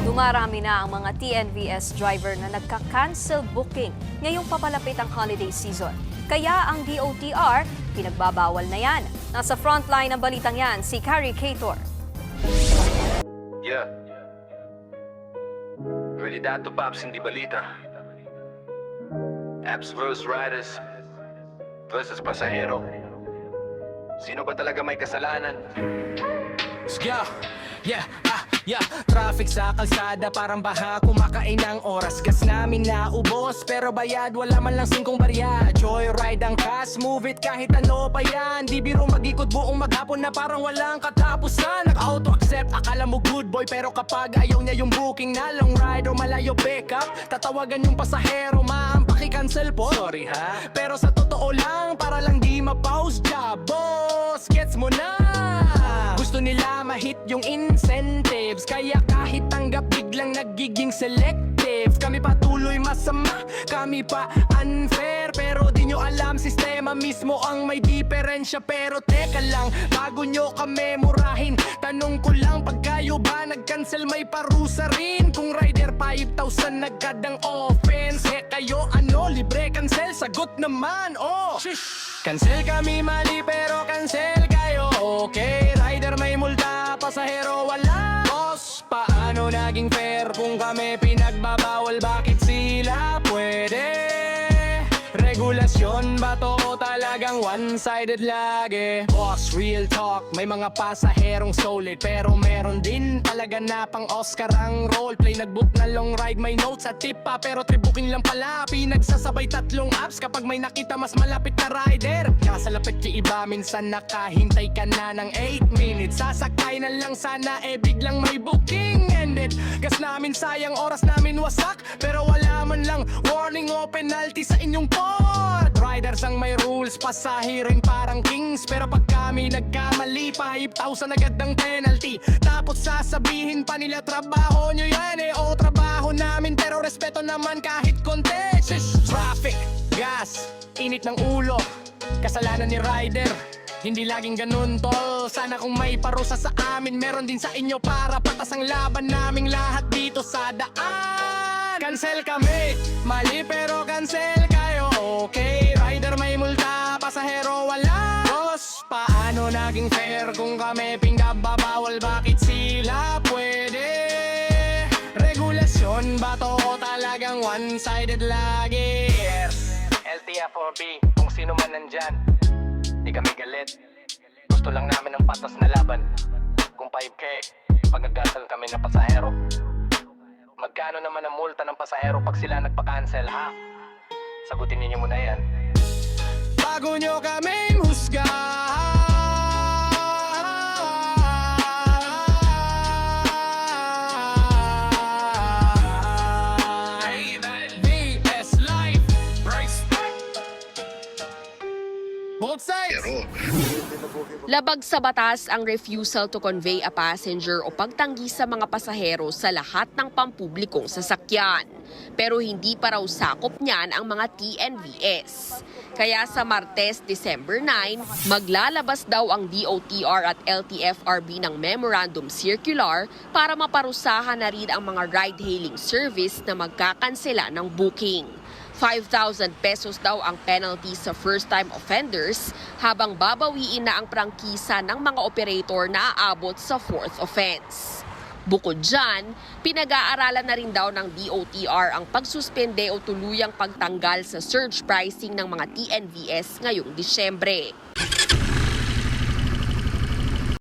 Dumarami na ang mga TNVS driver na nagka-cancel booking ngayong papalapit ang holiday season. Kaya ang DOTR, pinagbabawal na yan. Nasa frontline ng balitang yan, si Carrie Cator. Yeah. Realidad to Pops, hindi balita. Apps versus riders versus pasahero. Sino ba talaga may kasalanan? Yeah, traffic sa kalsada parang baha, kumakain ng oras. Gas namin naubos, pero bayad wala man lang 5 barya. Joyride ang cash, move it kahit ano pa yan. Di biro mag-ikot buong maghapon na parang walang katapusan. Nag-auto-accept, akala mo good boy, pero kapag ayaw niya yung booking na long ride o malayo pick up, tatawagan yung pasahero, ma'am, paki-cancel po. Sorry ha, pero sa totoo lang, para lang di ma-pause job. Boss, gets mo na. Gusto nila ma-hit yung incentives, kaya kahit tanggap biglang nagiging selective. Kami patuloy masama, kami pa unfair, pero di nyo alam sistema mismo ang may diferensya. Pero teka lang, bago nyo kami murahin, tanong ko lang, pag kayo ba nag-cancel may parusa rin? Kung rider 5,000 nagkadang offense, kayo ano, libre cancel? Sagot naman, oh! Cancel kami mali pero cancel kayo, okay? Rider may multa, pasahero wala. Boss, paano naging fair kung kami pinagbabawal? Bakit sila pwede? Regulasyon ba to o talagang one-sided lagi? Boss, real talk, may mga pasaherong solid, pero meron din talaga na pang Oscar ang roleplay. Nag-book na long ride, may notes at tip pa, pero tribuking lang pala. Pinagsasabay 3 apps kapag may nakita mas malapit na rider. Kaya sa lapit yung iba, minsan nakahintay ka na ng 8 minutes. Sasakay na lang sana, biglang may booking ended. Gas namin sayang, oras namin wasak, pero wala man lang warning o penalty sa inyong pod. Riders ang may rules, pasahirin parang kings, pero pag kami nagkamali, 5,000 agad ang penalty. Tapos sasabihin pa nila trabaho nyo yan o trabaho namin, pero respeto naman kahit konti. Traffic, gas, init ng ulo, kasalanan ni rider. Hindi laging ganun tol, sana kung may parusa sa amin, meron din sa inyo para patas ang laban naming lahat dito sa daan. Cancel kami, mali pero cancel kayo, okay? Rider may multa, pasahero wala. Boss, paano naging fair kung kami pinagbabawal? Bakit sila pwede? Regulasyon ba to o talagang one-sided lagi? Yes, LTFRB, kung sino man nandyan, di kami galit. Gusto lang namin ng patas na laban. Kung 5K, pag nag-cancel kami na pasahero, magkano naman ang multa ng pasahero pag sila nagpa-cancel, ha? Sagutin ninyo muna yan. Bago nyo kaming husgahan, VS Life, both sides. Labag sa batas ang refusal to convey a passenger o pagtanggi sa mga pasahero sa lahat ng pampublikong sasakyan. Pero hindi pa raw sakop niyan ang mga TNVS. Kaya sa Martes, December 9, maglalabas daw ang DOTR at LTFRB ng Memorandum Circular para maparusahan na rin ang mga ride-hailing service na magkakansela ng booking. 5,000 pesos daw ang penalty sa first-time offenders, habang babawiin na ang prangkisa ng mga operator na aabot sa 4th offense. Bukod dyan, pinag-aaralan na rin daw ng DOTR ang pagsuspende o tuluyang pagtanggal sa surge pricing ng mga TNVS ngayong Disyembre.